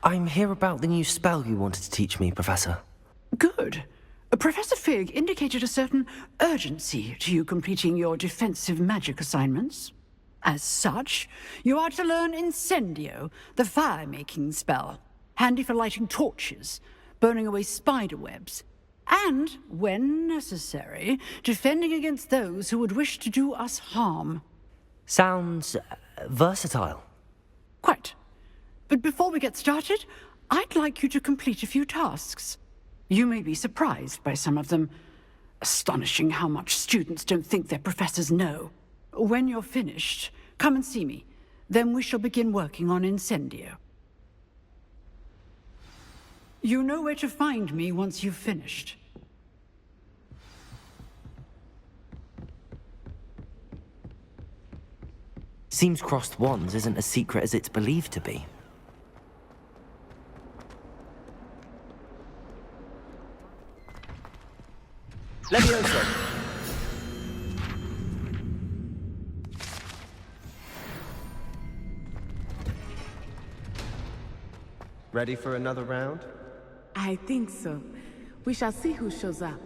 I'm here about the new spell you wanted to teach me, Professor. Good. Professor Fig indicated a certain urgency to you completing your defensive magic assignments. As such, you are to learn Incendio, the fire-making spell, handy for lighting torches, burning away spider webs, and, when necessary, defending against those who would wish to do us harm. Sounds versatile. Quite. But before we get started, I'd like you to complete a few tasks. You may be surprised by some of them. Astonishing how much students don't think their professors know. When you're finished, come and see me. Then we shall begin working on Incendio. You know where to find me once you've finished. Seems crossed wands isn't as secret as it's believed to be. Levioso! Ready for another round? I think so. We shall see who shows up.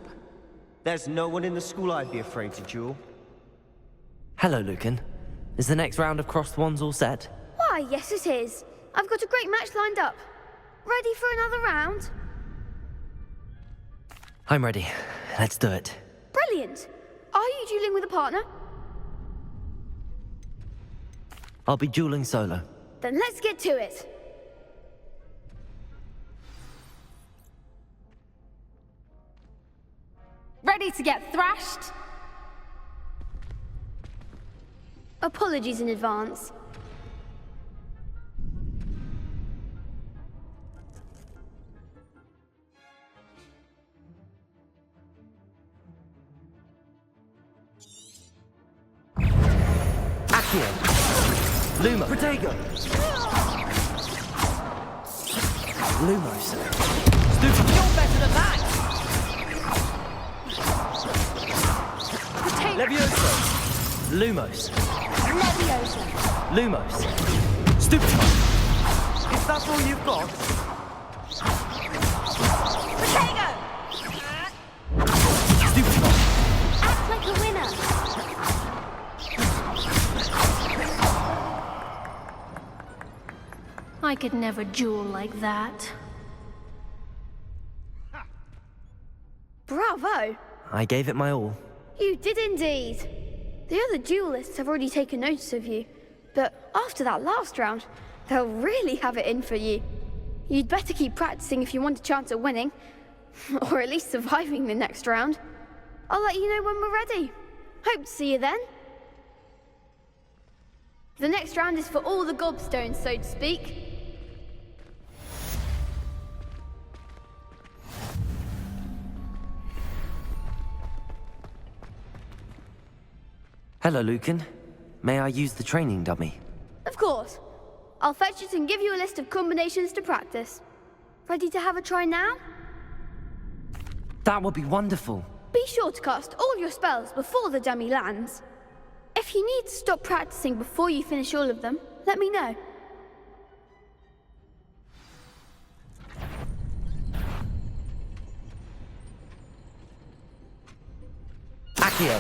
There's no one in the school I'd be afraid to duel. Hello, Lucan. Is the next round of crossed wands all set? Why, yes it is. I've got a great match lined up. Ready for another round? I'm ready. Let's do it. Brilliant. Are you dueling with a partner? I'll be dueling solo. Then let's get to it. Ready to get thrashed? Apologies in advance. Accio! Luma! Protego! Lumos! Stupa! You're better than that! Levioso! Lumos! Leviosa! Lumos! Stupa! Is that all you've got? Protego! Stupa! Act like a winner! I could never duel like that. Bravo! I gave it my all. You did indeed. The other duelists have already taken notice of you, but after that last round, they'll really have it in for you. You'd better keep practicing if you want a chance at winning, or at least surviving the next round. I'll let you know when we're ready. Hope to see you then. The next round is for all the gobstones, so to speak. Hello, Lucan. May I use the training dummy? Of course. I'll fetch it and give you a list of combinations to practice. Ready to have a try now? That would be wonderful. Be sure to cast all your spells before the dummy lands. If you need to stop practicing before you finish all of them, let me know. Accio!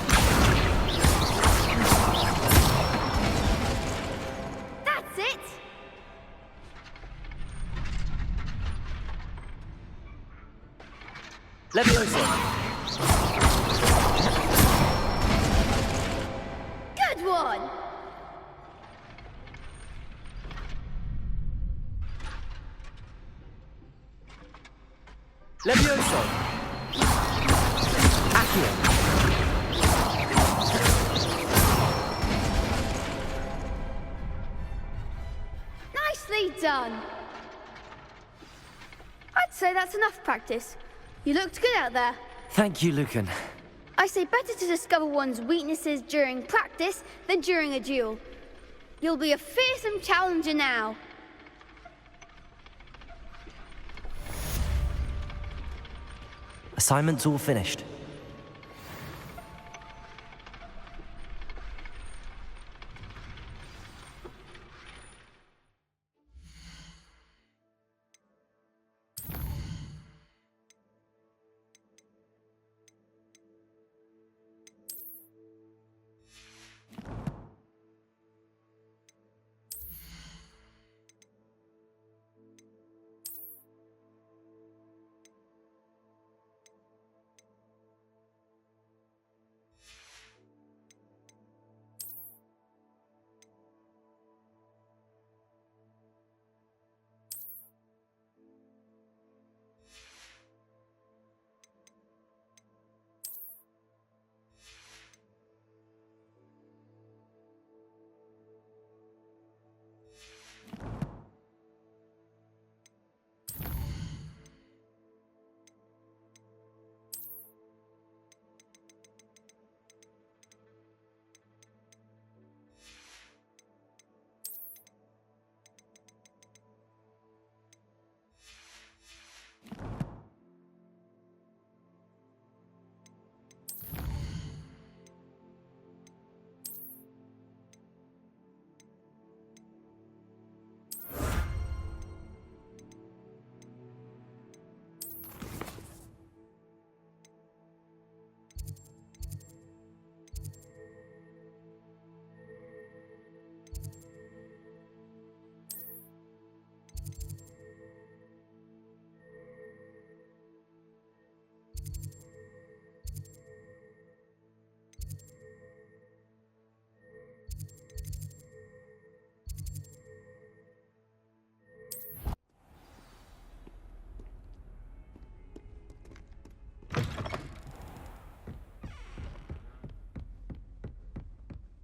That's it! Levioso! Good one! Levioso! Accio! Nicely done! I'd say that's enough practice. You looked good out there. Thank you, Lucan. I say better to discover one's weaknesses during practice than during a duel. You'll be a fearsome challenger now. Assignment's all finished.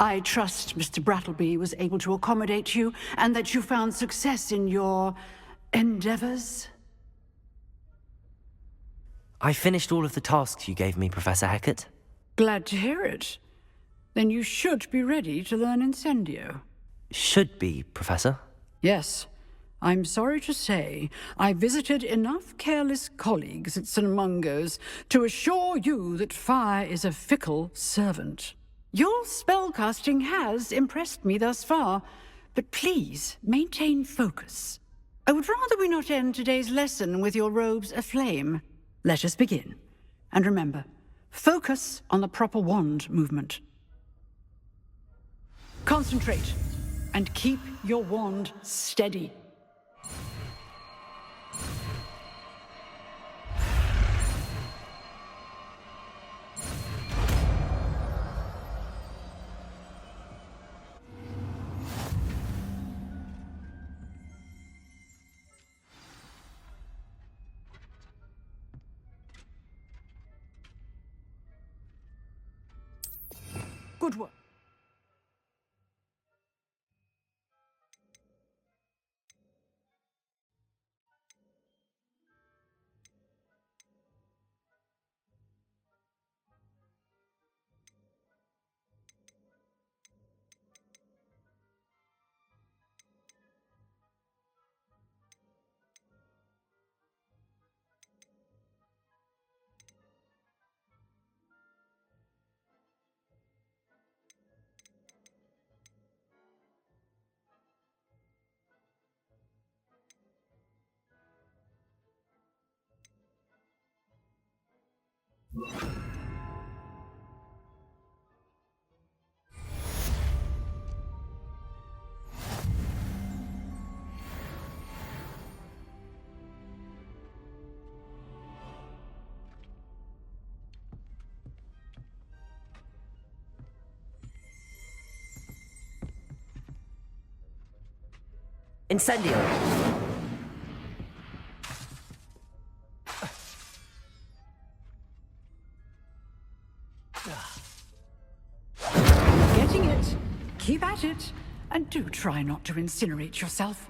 I trust Mr. Brattleby was able to accommodate you, and that you found success in your endeavors? I finished all of the tasks you gave me, Professor Hecat. Glad to hear it. Then you should be ready to learn Incendio. Should be, Professor. Yes. I'm sorry to say, I visited enough careless colleagues at St. Mungo's to assure you that fire is a fickle servant. Your spellcasting has impressed me thus far, but please maintain focus. I would rather we not end today's lesson with your robes aflame. Let us begin. And remember, focus on the proper wand movement. Concentrate, and keep your wand steady. Good work. Incendio! Getting it. Keep at it. And do try not to incinerate yourself.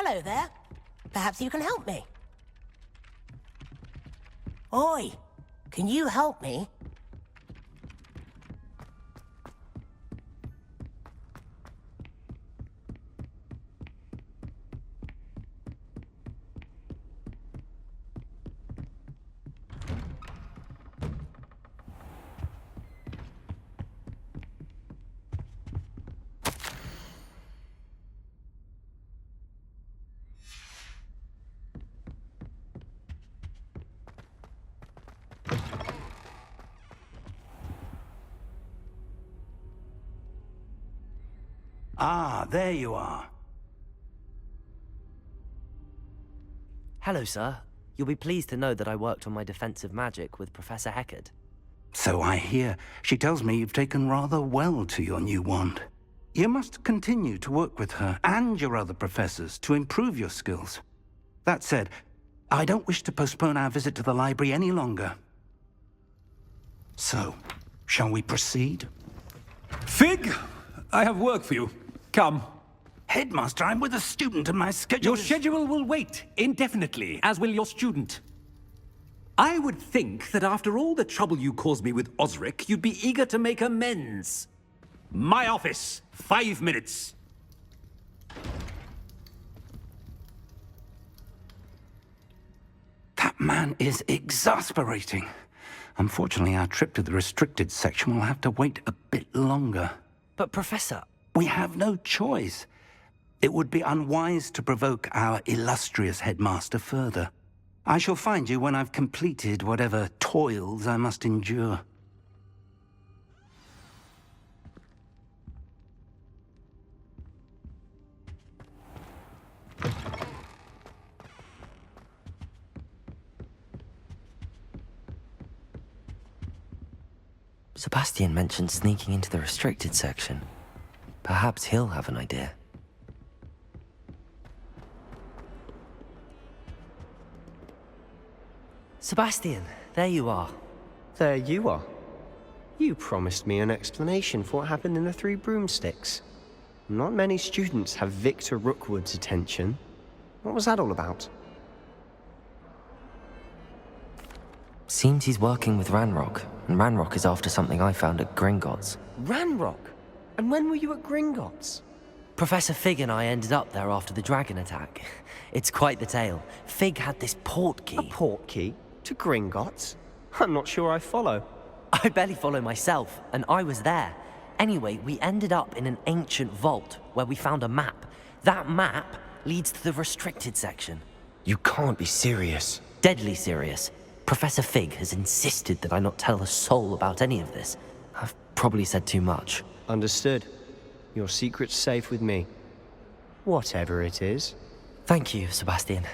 Hello there. Perhaps you can help me. Oi, can you help me? Ah, there you are. Hello, sir. You'll be pleased to know that I worked on my defensive magic with Professor Hecat. So I hear. She tells me you've taken rather well to your new wand. You must continue to work with her and your other professors to improve your skills. That said, I don't wish to postpone our visit to the library any longer. So, shall we proceed? Fig, I have work for you. Come. Headmaster, I'm with a student and my schedule Your schedule will wait indefinitely, as will your student. I would think that after all the trouble you caused me with Osric, you'd be eager to make amends. My office, 5 minutes. That man is exasperating. Unfortunately, our trip to the restricted section will have to wait a bit longer. But Professor... We have no choice. It would be unwise to provoke our illustrious headmaster further. I shall find you when I've completed whatever toils I must endure. Sebastian mentioned sneaking into the restricted section. Perhaps he'll have an idea. Sebastian, there you are. There you are. You promised me an explanation for what happened in the Three Broomsticks. Not many students have Victor Rookwood's attention. What was that all about? Seems he's working with Ranrock, and Ranrock is after something I found at Gringotts. Ranrock? And when were you at Gringotts? Professor Fig and I ended up there after the dragon attack. It's quite the tale. Fig had this port key. A port key? To Gringotts? I'm not sure I follow. I barely follow myself, and I was there. Anyway, we ended up in an ancient vault where we found a map. That map leads to the restricted section. You can't be serious. Deadly serious. Professor Fig has insisted that I not tell a soul about any of this. I've probably said too much. Understood. Your secret's safe with me. Whatever it is. Thank you, Sebastian.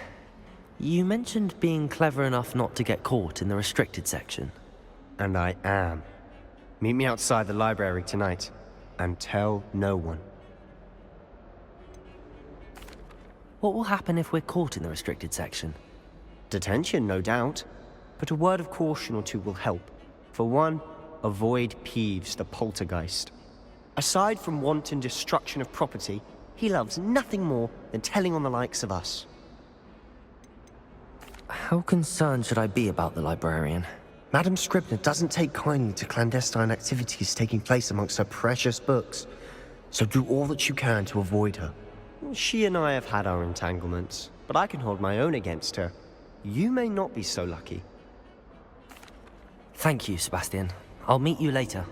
You mentioned being clever enough not to get caught in the restricted section. And I am. Meet me outside the library tonight. And tell no one. What will happen if we're caught in the restricted section? Detention, no doubt. But a word of caution or two will help. For one, avoid Peeves, the poltergeist. Aside from wanton destruction of property, he loves nothing more than telling on the likes of us. How concerned should I be about the librarian? Madam Scribner doesn't take kindly to clandestine activities taking place amongst her precious books, so do all that you can to avoid her. She and I have had our entanglements, but I can hold my own against her. You may not be so lucky. Thank you, Sebastian. I'll meet you later.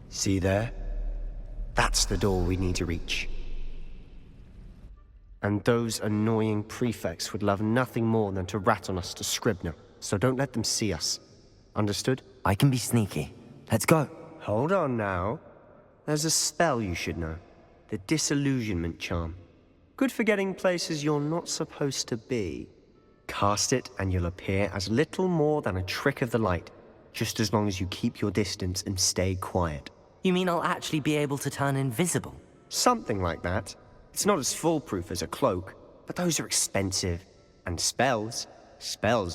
See there? That's the door we need to reach. And those annoying prefects would love nothing more than to rat on us to Scribner, so don't let them see us. Understood? I can be sneaky. Let's go. Hold on now. There's a spell you should know. The Disillusionment Charm. Good for getting places you're not supposed to be. Cast it and you'll appear as little more than a trick of the light, just as long as you keep your distance and stay quiet. You mean I'll actually be able to turn invisible? Something like that. It's not as foolproof as a cloak, but those are expensive. And spells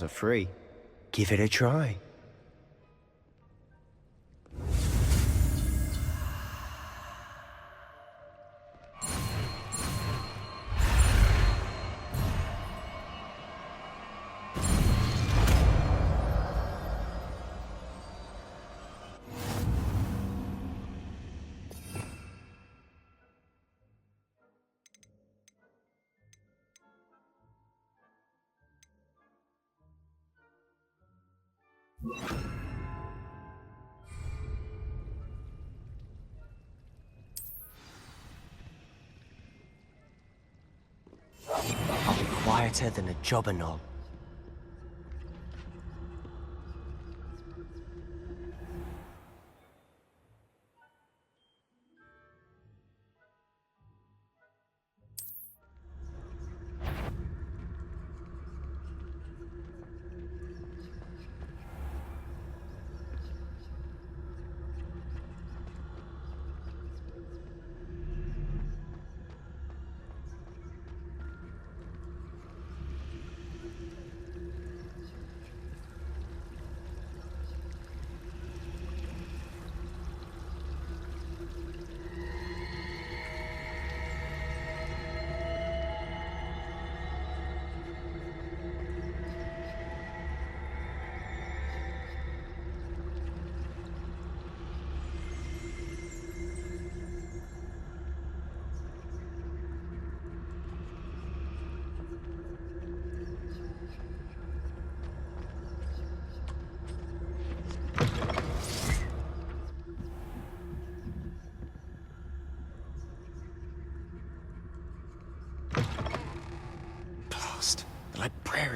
are free. Give it a try. I'll be quieter than a jobberknoll.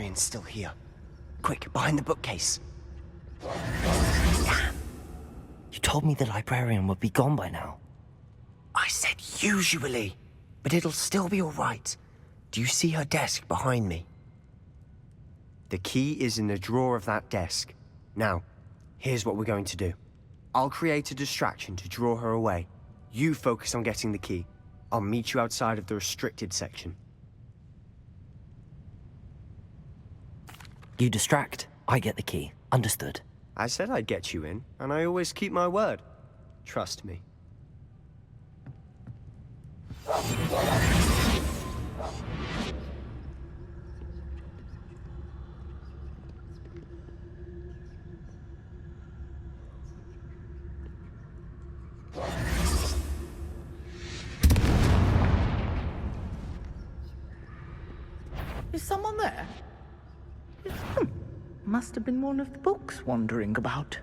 librarian's still here. Quick, behind the bookcase. You told me the librarian would be gone by now. I said usually, but it'll still be all right. Do you see her desk behind me? The key is in the drawer of that desk. Now, here's what we're going to do. I'll create a distraction to draw her away. You focus on getting the key. I'll meet you outside of the restricted section. You distract, I get the key. Understood. I said I'd get you in, and I always keep my word. Trust me. Is someone there? Must have been one of the books wandering about.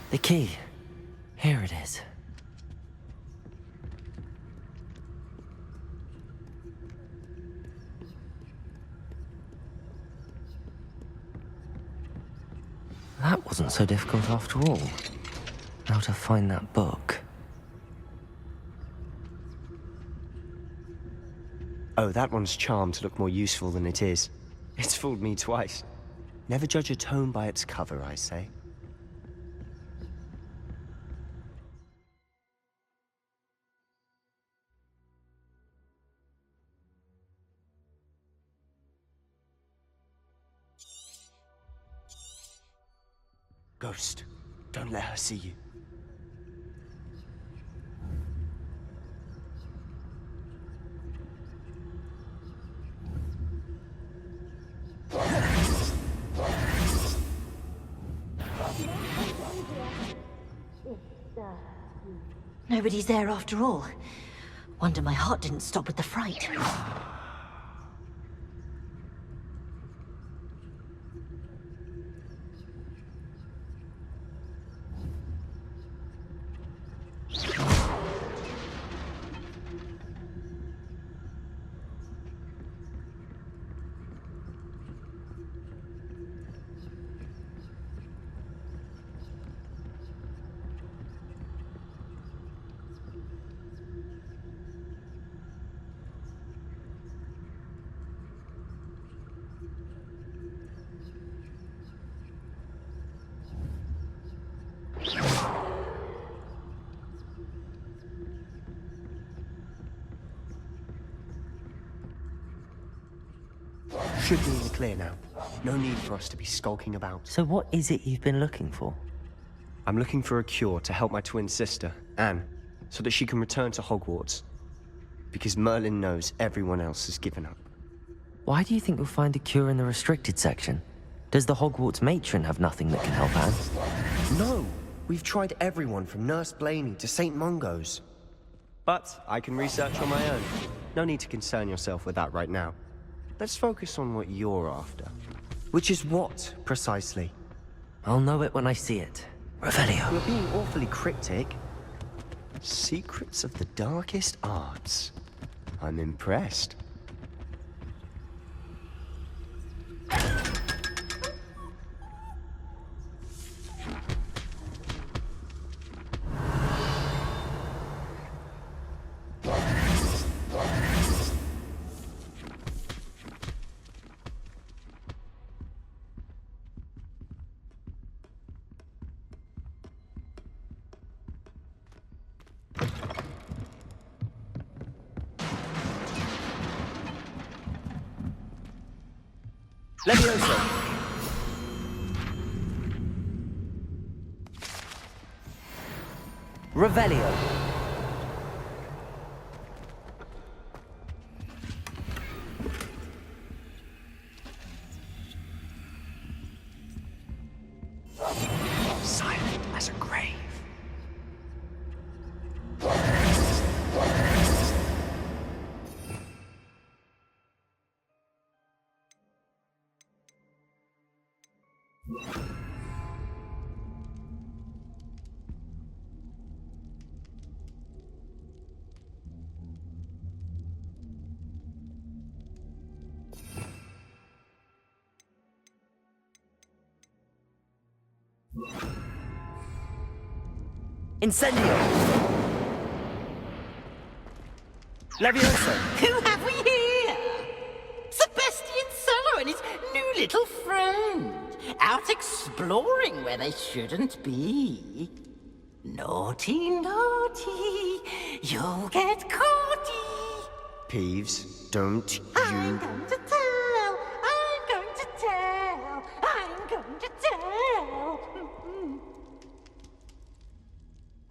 The key. Here it is. That wasn't so difficult after all. Now to find that book. Oh, that one's charmed to look more useful than it is. It's fooled me twice. Never judge a tome by its cover, I say. Ghost, don't let her see you. Nobody's there after all. Wonder my heart didn't stop with the fright. Should be in the clear now. No need for us to be skulking about. So what is it you've been looking for? I'm looking for a cure to help my twin sister, Anne, so that she can return to Hogwarts. Because Merlin knows everyone else has given up. Why do you think you'll find a cure in the restricted section? Does the Hogwarts matron have nothing that can help Anne? No! We've tried everyone from Nurse Blaney to St. Mungo's. But I can research on my own. No need to concern yourself with that right now. Let's focus on what you're after. Which is what, precisely? I'll know it when I see it. Revelio. You're being awfully cryptic. Secrets of the darkest arts. I'm impressed. Levioso! Revelio. Silent as a grave. Incendio! Levioso! Who have we here? Sebastian Solo and his new little friend. Out exploring where they shouldn't be. Naughty, naughty. You'll get caughty. Peeves, don't I'm you... going to tell. I'm going to tell. I'm going to tell.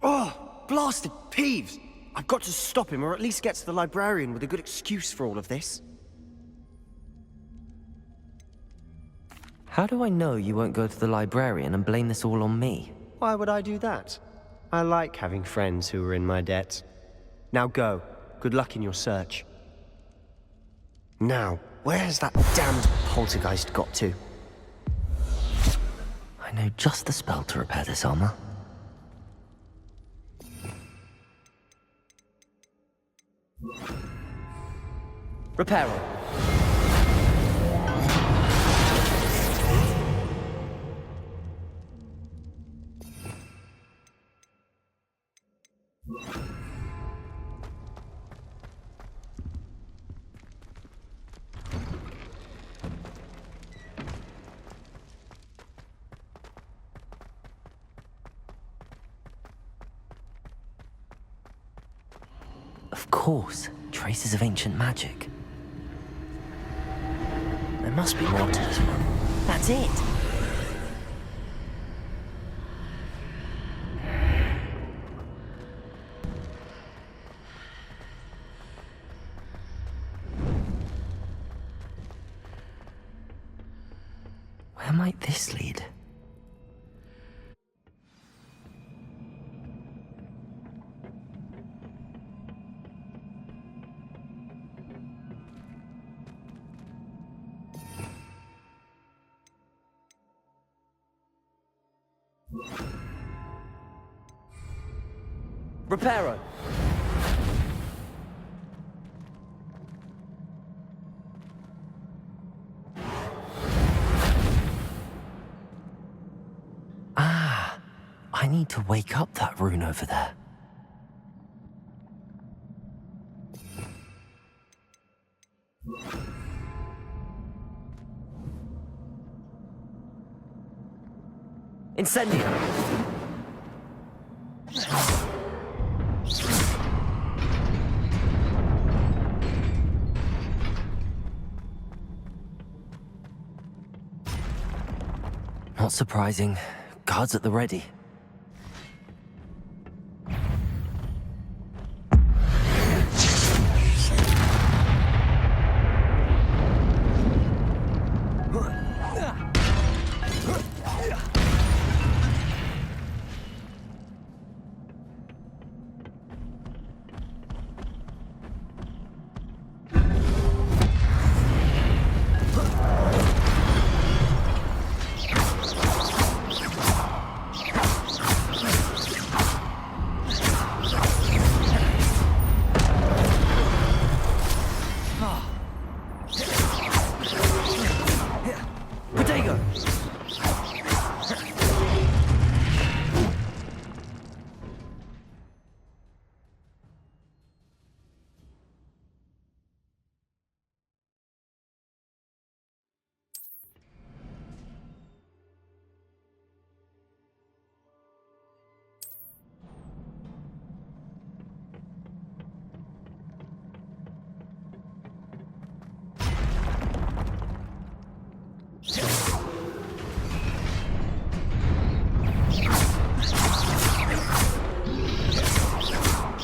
Oh, blasted Peeves! I've got to stop him, or at least get to the librarian with a good excuse for all of this. How do I know you won't go to the librarian and blame this all on me? Why would I do that? I like having friends who are in my debt. Now go. Good luck in your search. Now, where has that damned poltergeist got to? I know just the spell to repair this armor. Reparo. Of course, traces of ancient magic. There must be more to this one. That's it! Where might this lead? Reparo. Ah, I need to wake up that rune over there. Incendio! Not surprising. Guards at the ready.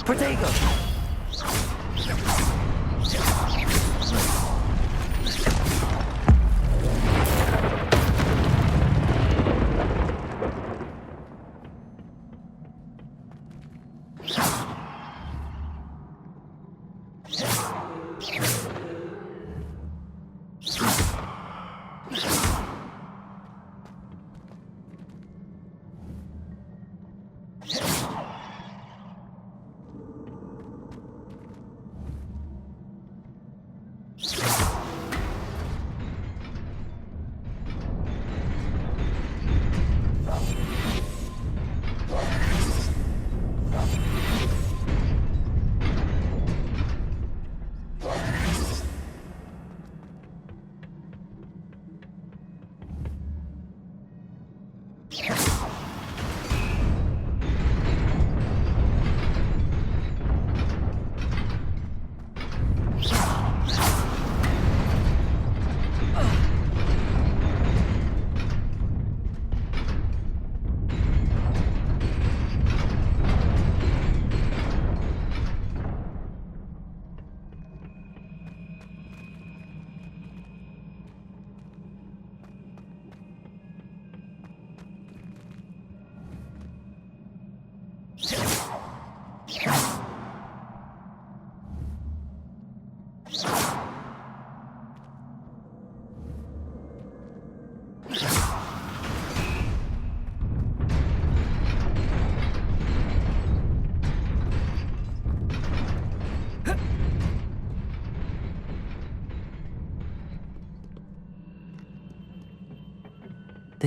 Protego!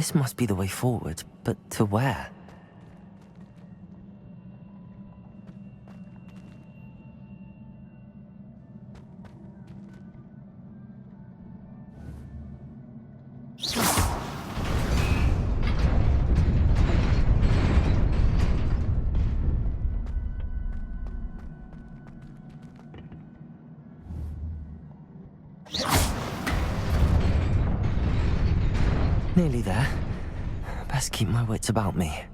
This must be the way forward, but to where? Nearly there. Best keep my wits about me.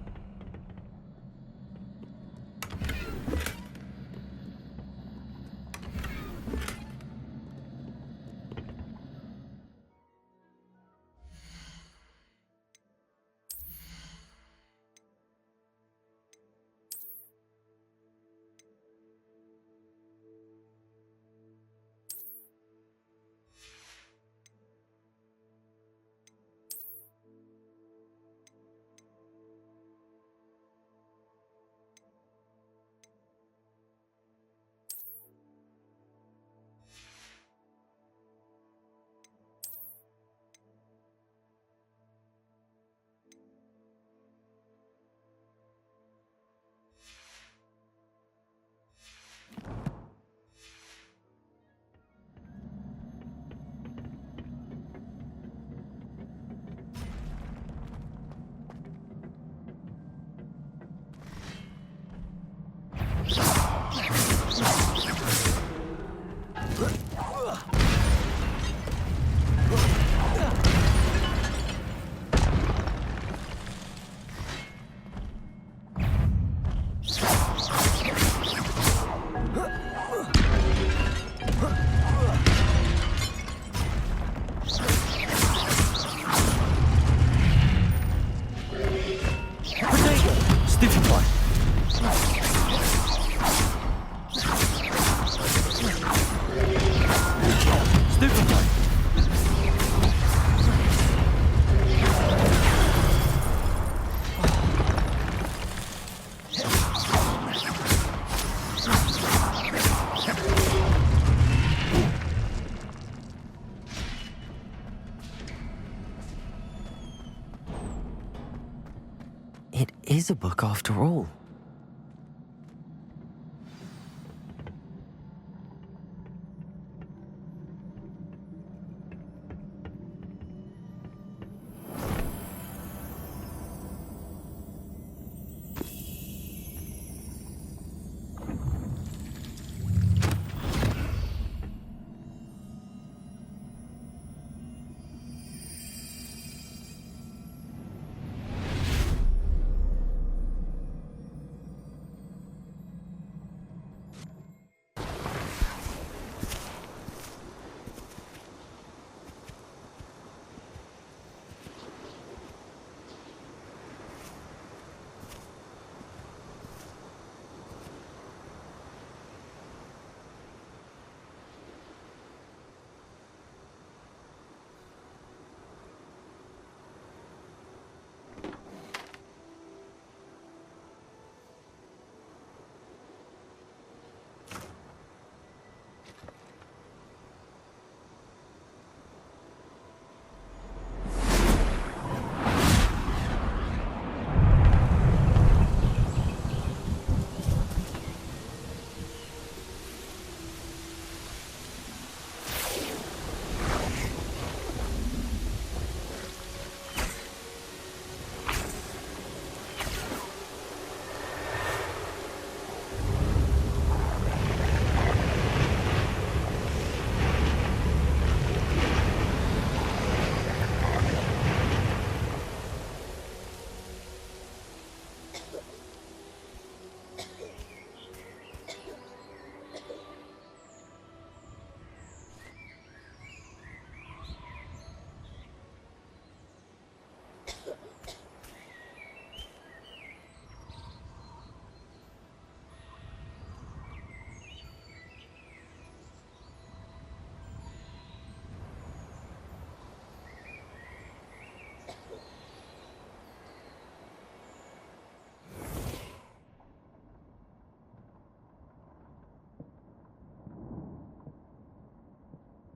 It is a book after all.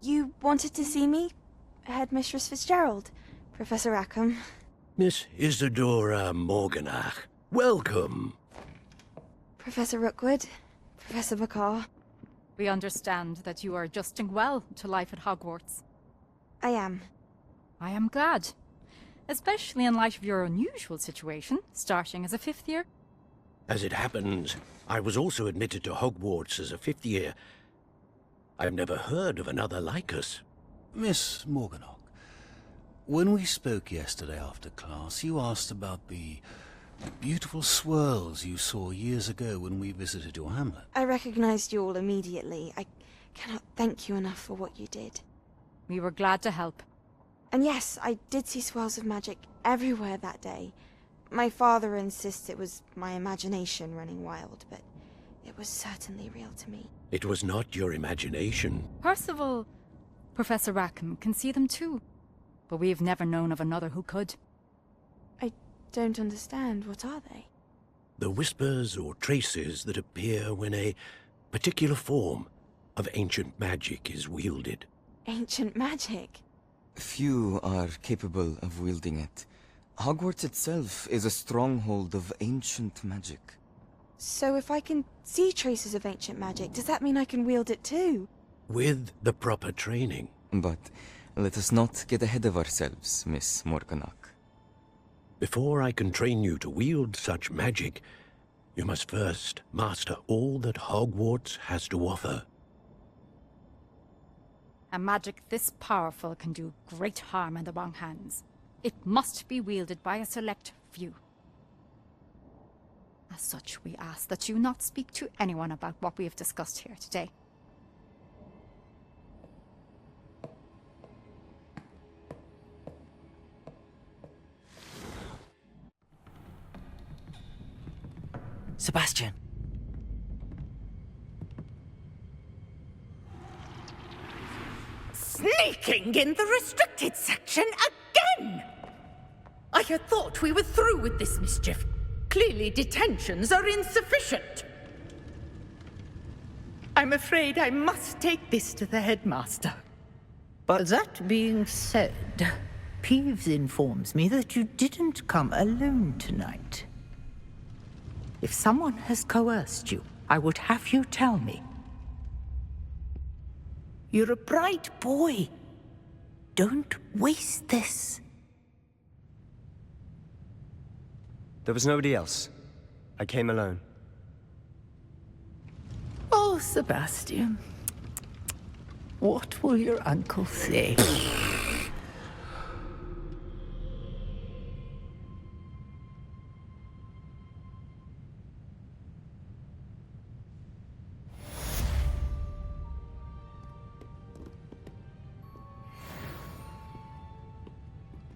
You wanted to see me? Headmistress Fitzgerald, Professor Rackham. Miss Isadora Morganach, welcome. Professor Rookwood, Professor McCaw. We understand that you are adjusting well to life at Hogwarts. I am. I am glad. Especially in light of your unusual situation, starting as a 5th year. As it happens, I was also admitted to Hogwarts as a 5th year. I've never heard of another like us. Miss Morganach, when we spoke yesterday after class, you asked about the beautiful swirls you saw years ago when we visited your hamlet. I recognized you all immediately. I cannot thank you enough for what you did. We were glad to help. And yes, I did see swirls of magic everywhere that day. My father insists it was my imagination running wild, but it was certainly real to me. It was not your imagination. Percival, Professor Rackham can see them too. But we've never known of another who could. I don't understand. What are they? The whispers or traces that appear when a particular form of ancient magic is wielded. Ancient magic? Few are capable of wielding it. Hogwarts itself is a stronghold of ancient magic. So if I can see traces of ancient magic, does that mean I can wield it too? With the proper training. But let us not get ahead of ourselves, Miss Morganach. Before I can train you to wield such magic, you must first master all that Hogwarts has to offer. A magic this powerful can do great harm in the wrong hands. It must be wielded by a select few. As such, we ask that you not speak to anyone about what we have discussed here today. Sebastian. Sneaking in the restricted section again! I had thought we were through with this mischief. Clearly detentions are insufficient. I'm afraid I must take this to the headmaster. But that being said, Peeves informs me that you didn't come alone tonight. If someone has coerced you, I would have you tell me. You're a bright boy. Don't waste this. There was nobody else. I came alone. Oh, Sebastian. What will your uncle say?